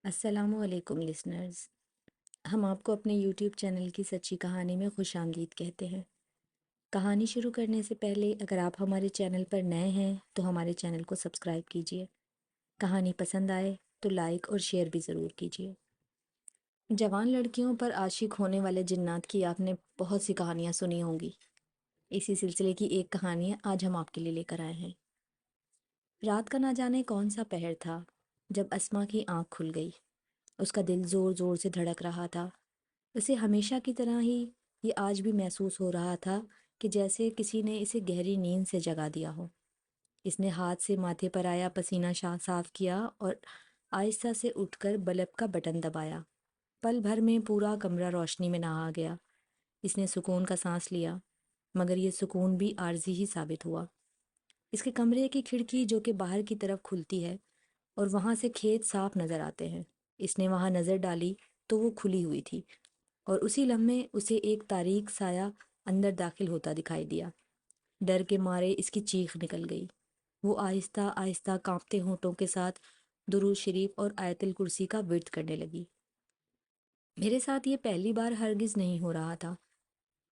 السلام علیکم لسنرز، ہم آپ کو اپنے یوٹیوب چینل کی سچی کہانی میں خوش آمدید کہتے ہیں۔ کہانی شروع کرنے سے پہلے اگر آپ ہمارے چینل پر نئے ہیں تو ہمارے چینل کو سبسکرائب کیجیے۔ کہانی پسند آئے تو لائک اور شیئر بھی ضرور کیجیے۔ جوان لڑکیوں پر عاشق ہونے والے جنات کی آپ نے بہت سی کہانیاں سنی ہوں گی۔ اسی سلسلے کی ایک کہانی آج ہم آپ کے لیے لے کر آئے ہیں۔ رات کا نہ جانے کون سا پہر تھا جب اسما کی آنکھ کھل گئی۔ اس کا دل زور زور سے دھڑک رہا تھا۔ اسے ہمیشہ کی طرح ہی یہ آج بھی محسوس ہو رہا تھا کہ جیسے کسی نے اسے گہری نیند سے جگا دیا ہو۔ اس نے ہاتھ سے ماتھے پر آیا پسینہ صاف کیا اور آہستہ سے اٹھ کر بلب کا بٹن دبایا۔ پل بھر میں پورا کمرہ روشنی میں نہا گیا۔ اس نے سکون کا سانس لیا، مگر یہ سکون بھی عارضی ہی ثابت ہوا۔ اس کے کمرے کی کھڑکی جو کہ باہر کی طرف کھلتی ہے اور وہاں سے کھیت صاف نظر آتے ہیں، اس نے وہاں نظر ڈالی تو وہ کھلی ہوئی تھی، اور اسی لمحے اسے ایک تاریک سایہ اندر داخل ہوتا دکھائی دیا۔ ڈر کے مارے اس کی چیخ نکل گئی۔ وہ آہستہ آہستہ کانپتے ہونٹوں کے ساتھ درود شریف اور آیت الکرسی کا ورد کرنے لگی۔ میرے ساتھ یہ پہلی بار ہرگز نہیں ہو رہا تھا۔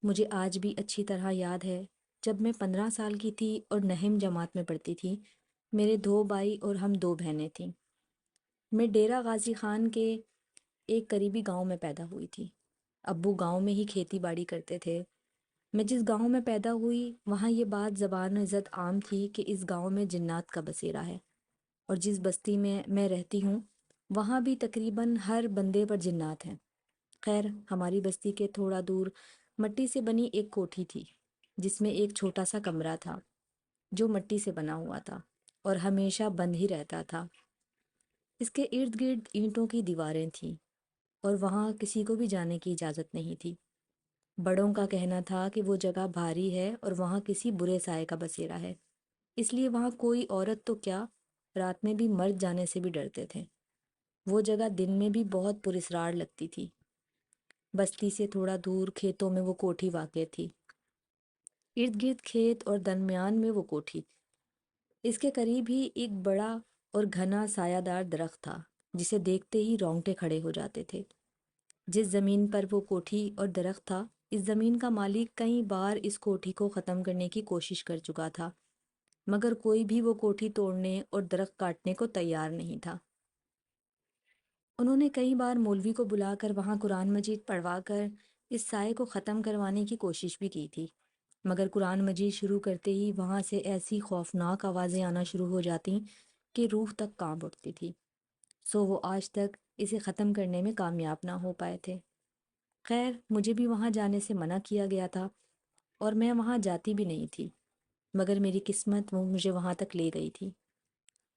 مجھے آج بھی اچھی طرح یاد ہے، جب میں 15 سال کی تھی اور نہم جماعت میں پڑھتی تھی۔ میرے 2 بھائی اور ہم 2 بہنیں تھیں۔ میں ڈیرہ غازی خان کے ایک قریبی گاؤں میں پیدا ہوئی تھی۔ ابو گاؤں میں ہی کھیتی باڑی کرتے تھے۔ میں جس گاؤں میں پیدا ہوئی وہاں یہ بات زبان عزت عام تھی کہ اس گاؤں میں جنات کا بسیرا ہے، اور جس بستی میں رہتی ہوں وہاں بھی تقریباً ہر بندے پر جنات ہیں۔ خیر، ہماری بستی کے تھوڑا دور مٹی سے بنی ایک کوٹھی تھی، جس میں ایک چھوٹا سا کمرہ تھا جو مٹی سے بنا ہوا تھا اور ہمیشہ بند ہی رہتا تھا۔ اس کے ارد گرد اینٹوں کی دیواریں تھیں اور وہاں کسی کو بھی جانے کی اجازت نہیں تھی۔ بڑوں کا کہنا تھا کہ وہ جگہ بھاری ہے اور وہاں کسی برے سائے کا بسیرا ہے، اس لیے وہاں کوئی عورت تو کیا، رات میں بھی مرد جانے سے بھی ڈرتے تھے۔ وہ جگہ دن میں بھی بہت پراسرار لگتی تھی۔ بستی سے تھوڑا دور کھیتوں میں وہ کوٹھی واقع تھی۔ ارد گرد کھیت اور درمیان میں وہ کوٹھی۔ اس کے قریب ہی ایک بڑا اور گھنا سایہ دار درخت تھا جسے دیکھتے ہی رونگٹے کھڑے ہو جاتے تھے۔ جس زمین پر وہ کوٹھی اور درخت تھا، اس زمین کا مالک کئی بار اس کوٹھی کو ختم کرنے کی کوشش کر چکا تھا، مگر کوئی بھی وہ کوٹھی توڑنے اور درخت کاٹنے کو تیار نہیں تھا۔ انہوں نے کئی بار مولوی کو بلا کر وہاں قرآن مجید پڑھوا کر اس سائے کو ختم کروانے کی کوشش بھی کی تھی، مگر قرآن مجید شروع کرتے ہی وہاں سے ایسی خوفناک آوازیں آنا شروع ہو جاتیں کہ روح تک کانپ اٹھتی تھی۔ سو وہ آج تک اسے ختم کرنے میں کامیاب نہ ہو پائے تھے۔ خیر، مجھے بھی وہاں جانے سے منع کیا گیا تھا اور میں وہاں جاتی بھی نہیں تھی، مگر میری قسمت وہ مجھے وہاں تک لے گئی تھی۔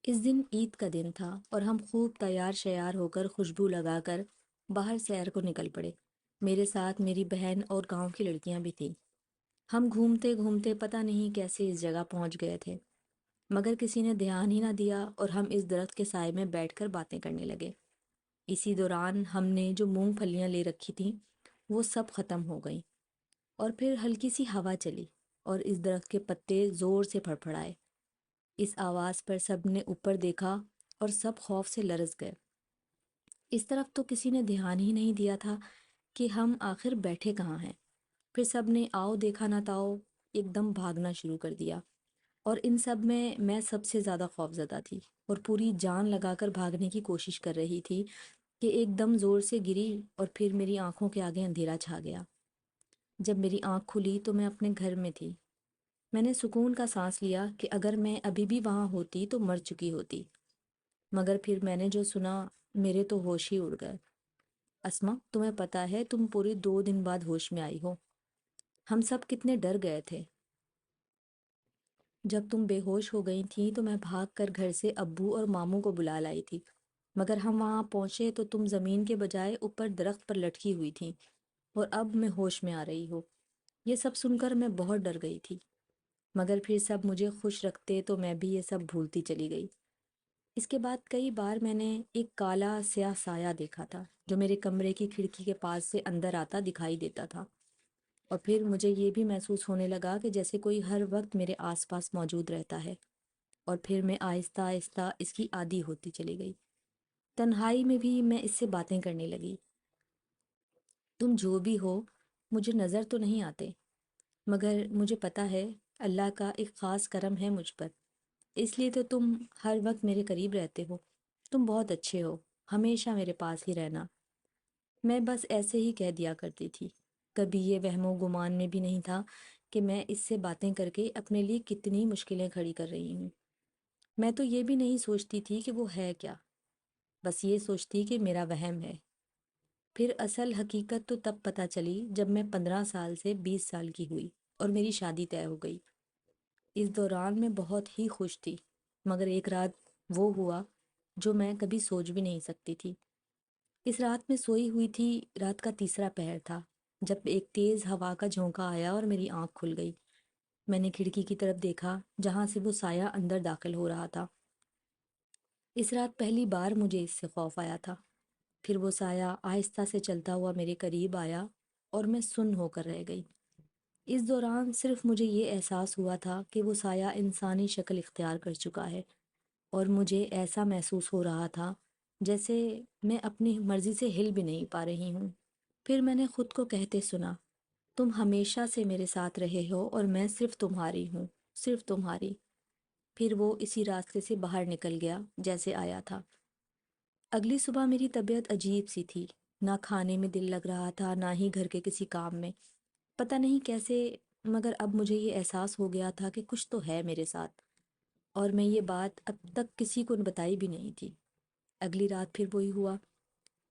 اس دن عید کا دن تھا اور ہم خوب تیار شیار ہو کر خوشبو لگا کر باہر سیر کو نکل پڑے۔ میرے ساتھ میری بہن اور گاؤں کی لڑکیاں بھی تھیں۔ ہم گھومتے گھومتے پتہ نہیں کیسے اس جگہ پہنچ گئے تھے، مگر کسی نے دھیان ہی نہ دیا اور ہم اس درخت کے سائے میں بیٹھ کر باتیں کرنے لگے۔ اسی دوران ہم نے جو مونگ پھلیاں لے رکھی تھیں وہ سب ختم ہو گئیں، اور پھر ہلکی سی ہوا چلی اور اس درخت کے پتے زور سے پھڑپھڑائے۔ اس آواز پر سب نے اوپر دیکھا اور سب خوف سے لرز گئے۔ اس طرف تو کسی نے دھیان ہی نہیں دیا تھا کہ ہم آخر بیٹھے کہاں ہیں۔ پھر سب نے آؤ دیکھا نہ تاؤ ایک دم بھاگنا شروع کر دیا، اور ان سب میں سب سے زیادہ خوف زدہ تھی اور پوری جان لگا کر بھاگنے کی کوشش کر رہی تھی کہ ایک دم زور سے گری اور پھر میری آنکھوں کے آگے اندھیرا چھا گیا۔ جب میری آنکھ کھلی تو میں اپنے گھر میں تھی۔ میں نے سکون کا سانس لیا کہ اگر میں ابھی بھی وہاں ہوتی تو مر چکی ہوتی، مگر پھر میں نے جو سنا میرے تو ہوش ہی اڑ گئے۔ اسما، تمہیں پتہ ہے تم پورے 2 دن بعد ہوش میں آئی ہو۔ ہم سب کتنے ڈر گئے تھے۔ جب تم بے ہوش ہو گئی تھی تو میں بھاگ کر گھر سے ابو اور ماموں کو بلا لائی تھی، مگر ہم وہاں پہنچے تو تم زمین کے بجائے اوپر درخت پر لٹکی ہوئی تھی اور اب میں ہوش میں آ رہی ہو۔ یہ سب سن کر میں بہت ڈر گئی تھی، مگر پھر سب مجھے خوش رکھتے تو میں بھی یہ سب بھولتی چلی گئی۔ اس کے بعد کئی بار میں نے ایک کالا سیاہ سایہ دیکھا تھا جو میرے کمرے کی کھڑکی کے پاس سے اندر آتا دکھائی دیتا تھا، اور پھر مجھے یہ بھی محسوس ہونے لگا کہ جیسے کوئی ہر وقت میرے آس پاس موجود رہتا ہے، اور پھر میں آہستہ آہستہ اس کی عادی ہوتی چلی گئی۔ تنہائی میں بھی میں اس سے باتیں کرنے لگی۔ تم جو بھی ہو مجھے نظر تو نہیں آتے، مگر مجھے پتہ ہے اللہ کا ایک خاص کرم ہے مجھ پر، اس لیے تو تم ہر وقت میرے قریب رہتے ہو۔ تم بہت اچھے ہو، ہمیشہ میرے پاس ہی رہنا۔ میں بس ایسے ہی کہہ دیا کرتی تھی، کبھی یہ وہم و گمان میں بھی نہیں تھا کہ میں اس سے باتیں کر کے اپنے لیے کتنی مشکلیں کھڑی کر رہی ہوں۔ میں تو یہ بھی نہیں سوچتی تھی کہ وہ ہے کیا، بس یہ سوچتی کہ میرا وہم ہے۔ پھر اصل حقیقت تو تب پتہ چلی جب میں 15 سال سے 20 سال کی ہوئی اور میری شادی طے ہو گئی۔ اس دوران میں بہت ہی خوش تھی، مگر ایک رات وہ ہوا جو میں کبھی سوچ بھی نہیں سکتی تھی۔ اس رات میں سوئی ہوئی تھی، رات کا تیسرا پہر تھا، جب ایک تیز ہوا کا جھونکا آیا اور میری آنکھ کھل گئی۔ میں نے کھڑکی کی طرف دیکھا جہاں سے وہ سایہ اندر داخل ہو رہا تھا۔ اس رات پہلی بار مجھے اس سے خوف آیا تھا۔ پھر وہ سایہ آہستہ سے چلتا ہوا میرے قریب آیا اور میں سن ہو کر رہ گئی۔ اس دوران صرف مجھے یہ احساس ہوا تھا کہ وہ سایہ انسانی شکل اختیار کر چکا ہے، اور مجھے ایسا محسوس ہو رہا تھا جیسے میں اپنی مرضی سے ہل بھی نہیں پا رہی ہوں۔ پھر میں نے خود کو کہتے سنا، تم ہمیشہ سے میرے ساتھ رہے ہو اور میں صرف تمہاری ہوں، صرف تمہاری۔ پھر وہ اسی راستے سے باہر نکل گیا جیسے آیا تھا۔ اگلی صبح میری طبیعت عجیب سی تھی، نہ کھانے میں دل لگ رہا تھا نہ ہی گھر کے کسی کام میں، پتہ نہیں کیسے، مگر اب مجھے یہ احساس ہو گیا تھا کہ کچھ تو ہے میرے ساتھ، اور میں یہ بات اب تک کسی کو بتائی بھی نہیں تھی۔ اگلی رات پھر وہی ہوا،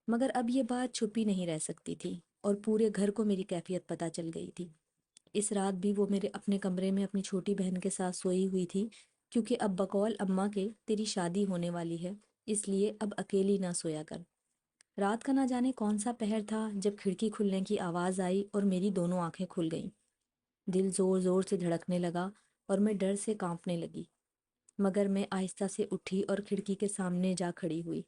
مگر اب یہ بات چھپی نہیں رہ سکتی تھی اور پورے گھر کو میری کیفیت پتہ چل گئی تھی۔ اس رات بھی وہ میرے اپنے کمرے میں اپنی چھوٹی بہن کے ساتھ سوئی ہوئی تھی، کیونکہ اب بقول اماں کے تیری شادی ہونے والی ہے، اس لیے اب اکیلی نہ سویا کر۔ رات کا نہ جانے کون سا پہر تھا جب کھڑکی کھلنے کی آواز آئی اور میری دونوں آنکھیں کھل گئیں۔ دل زور زور سے دھڑکنے لگا اور میں ڈر سے کانپنے لگی، مگر میں آہستہ سے اٹھی اور کھڑکی کے سامنے جا کھڑی ہوئی۔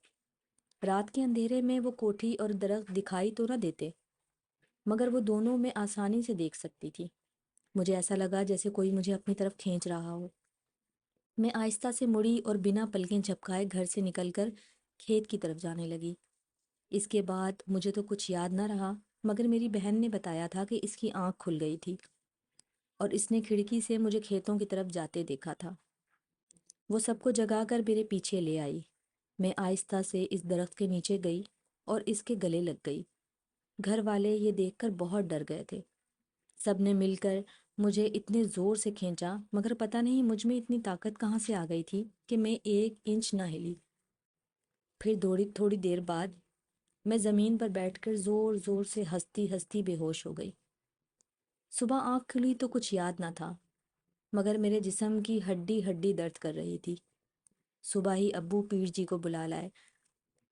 رات کے اندھیرے میں وہ کوٹھی اور درخت دکھائی تو نہ دیتے، مگر وہ دونوں میں آسانی سے دیکھ سکتی تھی۔ مجھے ایسا لگا جیسے کوئی مجھے اپنی طرف کھینچ رہا ہو۔ میں آہستہ سے مڑی اور بنا پلکیں جھپکائے گھر سے نکل کر کھیت کی طرف جانے لگی۔ اس کے بعد مجھے تو کچھ یاد نہ رہا، مگر میری بہن نے بتایا تھا کہ اس کی آنکھ کھل گئی تھی اور اس نے کھڑکی سے مجھے کھیتوں کی طرف جاتے دیکھا تھا۔ وہ سب کو جگا کر میرے پیچھے لے آئی۔ میں آہستہ سے اس درخت کے نیچے گئی اور اس کے گلے لگ گئی۔ گھر والے یہ دیکھ کر بہت ڈر گئے تھے۔ سب نے مل کر مجھے اتنے زور سے کھینچا، مگر پتہ نہیں مجھ میں اتنی طاقت کہاں سے آ گئی تھی کہ میں 1 انچ نہ ہلی۔ پھر تھوڑی دیر بعد میں زمین پر بیٹھ کر زور زور سے ہنستی ہنستی بے ہوش ہو گئی۔ صبح آنکھ کھلی تو کچھ یاد نہ تھا، مگر میرے جسم کی ہڈی ہڈی درد کر رہی تھی۔ صبح ہی ابو پیر جی کو بلا لائے۔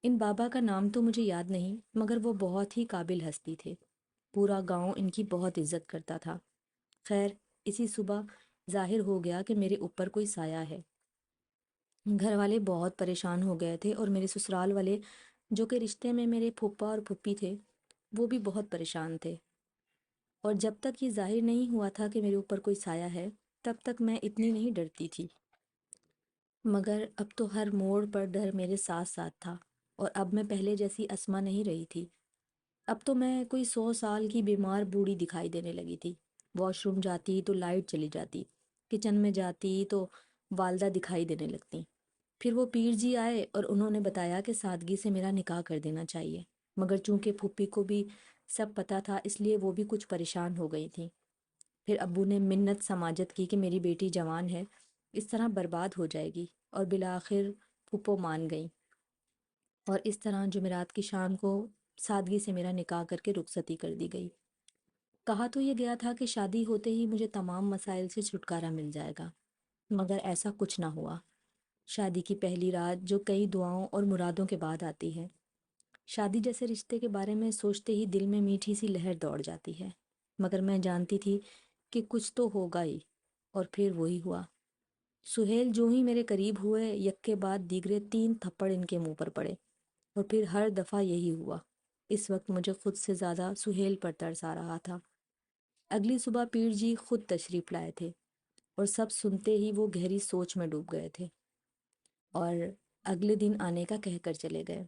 ان بابا کا نام تو مجھے یاد نہیں، مگر وہ بہت ہی قابل ہستی تھے، پورا گاؤں ان کی بہت عزت کرتا تھا۔ خیر، اسی صبح ظاہر ہو گیا کہ میرے اوپر کوئی سایہ ہے۔ گھر والے بہت پریشان ہو گئے تھے اور میرے سسرال والے، جو کہ رشتے میں میرے پھپھا اور پھپھی تھے، وہ بھی بہت پریشان تھے۔ اور جب تک یہ ظاہر نہیں ہوا تھا کہ میرے اوپر کوئی سایہ ہے، تب تک میں اتنی نہیں ڈرتی تھی۔ مگر اب تو ہر موڑ پر ڈر میرے ساتھ ساتھ تھا، اور اب میں پہلے جیسی اسما نہیں رہی تھی۔ اب تو میں کوئی 100 سال کی بیمار بوڑھی دکھائی دینے لگی تھی۔ واش روم جاتی تو لائٹ چلی جاتی، کچن میں جاتی تو والدہ دکھائی دینے لگتی۔ پھر وہ پیر جی آئے اور انہوں نے بتایا کہ سادگی سے میرا نکاح کر دینا چاہیے، مگر چونکہ پھوپھی کو بھی سب پتہ تھا، اس لیے وہ بھی کچھ پریشان ہو گئی تھیں۔ پھر ابو نے منت سماجت کی کہ میری بیٹی جوان ہے، اس طرح برباد ہو جائے گی، اور بالآخر پھوپھو مان گئیں، اور اس طرح جمعرات کی شام کو سادگی سے میرا نکاح کر کے رخصتی کر دی گئی۔ کہا تو یہ گیا تھا کہ شادی ہوتے ہی مجھے تمام مسائل سے چھٹکارا مل جائے گا، مگر ایسا کچھ نہ ہوا۔ شادی کی پہلی رات جو کئی دعاؤں اور مرادوں کے بعد آتی ہے، شادی جیسے رشتے کے بارے میں سوچتے ہی دل میں میٹھی سی لہر دوڑ جاتی ہے، مگر میں جانتی تھی کہ کچھ تو ہوگا ہی، اور پھر وہی ہوا۔ سہیل جو ہی میرے قریب ہوئے، یک کے بعد دیگرے 3 تھپڑ ان کے منہ پر پڑے، اور پھر ہر دفعہ یہی ہوا۔ اس وقت مجھے خود سے زیادہ سہیل پر ترس آ رہا تھا۔ اگلی صبح پیر جی خود تشریف لائے تھے، اور سب سنتے ہی وہ گہری سوچ میں ڈوب گئے تھے، اور اگلے دن آنے کا کہہ کر چلے گئے۔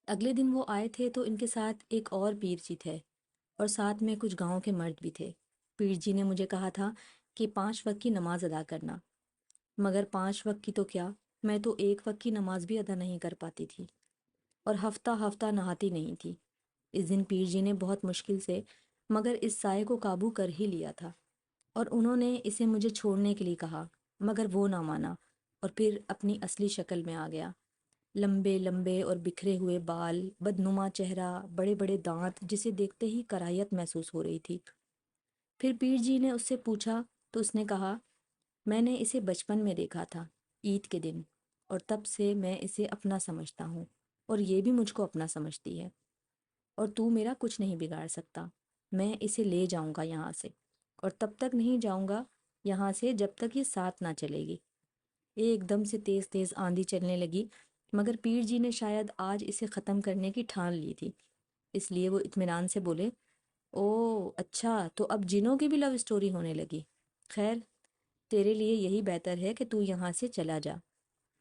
اگلے دن وہ آئے تھے تو ان کے ساتھ ایک اور پیر جی تھے اور ساتھ میں کچھ گاؤں کے مرد بھی تھے۔ پیر جی نے مجھے کہا تھا کہ 5 وقت کی نماز ادا کرنا، مگر 5 وقت کی تو کیا، میں تو 1 وقت کی نماز بھی ادا نہیں کر پاتی تھی اور ہفتہ ہفتہ نہاتی نہیں تھی۔ اس دن پیر جی نے بہت مشکل سے مگر اس سائے کو قابو کر ہی لیا تھا، اور انہوں نے اسے مجھے چھوڑنے کے لیے کہا، مگر وہ نہ مانا اور پھر اپنی اصلی شکل میں آ گیا۔ لمبے لمبے اور بکھرے ہوئے بال، بدنما چہرہ، بڑے بڑے دانت، جسے دیکھتے ہی کراہیت محسوس ہو رہی تھی۔ پھر پیر جی نے اس سے پوچھا تو اس نے کہا، میں نے اسے بچپن میں دیکھا تھا، عید کے دن، اور تب سے میں اسے اپنا سمجھتا ہوں اور یہ بھی مجھ کو اپنا سمجھتی ہے، اور تو میرا کچھ نہیں بگاڑ سکتا۔ میں اسے لے جاؤں گا یہاں سے، اور تب تک نہیں جاؤں گا یہاں سے جب تک یہ ساتھ نہ چلے گی۔ ایک دم سے تیز تیز آندھی چلنے لگی، مگر پیر جی نے شاید آج اسے ختم کرنے کی ٹھان لی تھی، اس لیے وہ اطمینان سے بولے، او اچھا، تو اب جنوں کی بھی لو اسٹوری ہونے لگی۔ خیر، تیرے لیے یہی بہتر ہے کہ تو یہاں سے چلا جا،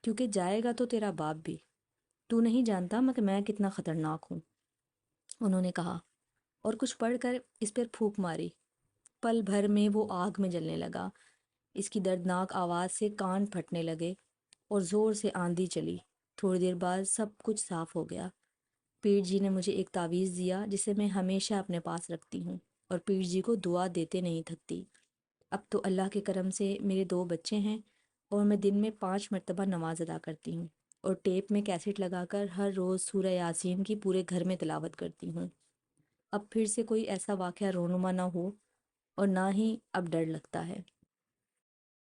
کیونکہ جائے گا تو تیرا باپ بھی۔ تو نہیں جانتا کہ میں کتنا خطرناک ہوں، انہوں نے کہا، اور کچھ پڑھ کر اس پر پھونک ماری۔ پل بھر میں وہ آگ میں جلنے لگا۔ اس کی دردناک آواز سے کان پھٹنے لگے اور زور سے آندھی چلی۔ تھوڑی دیر بعد سب کچھ صاف ہو گیا۔ پیر جی نے مجھے ایک تعویذ دیا جسے میں ہمیشہ اپنے پاس رکھتی ہوں، اور پیر جی کو دعا دیتے نہیں تھکتی۔ اب تو اللہ کے کرم سے میرے 2 بچے ہیں، اور میں دن میں 5 مرتبہ نماز ادا کرتی ہوں، اور ٹیپ میں کیسٹ لگا کر ہر روز سورہ یاسین کی پورے گھر میں تلاوت کرتی ہوں۔ اب پھر سے کوئی ایسا واقعہ رونما نہ ہو، اور نہ ہی اب ڈر لگتا ہے۔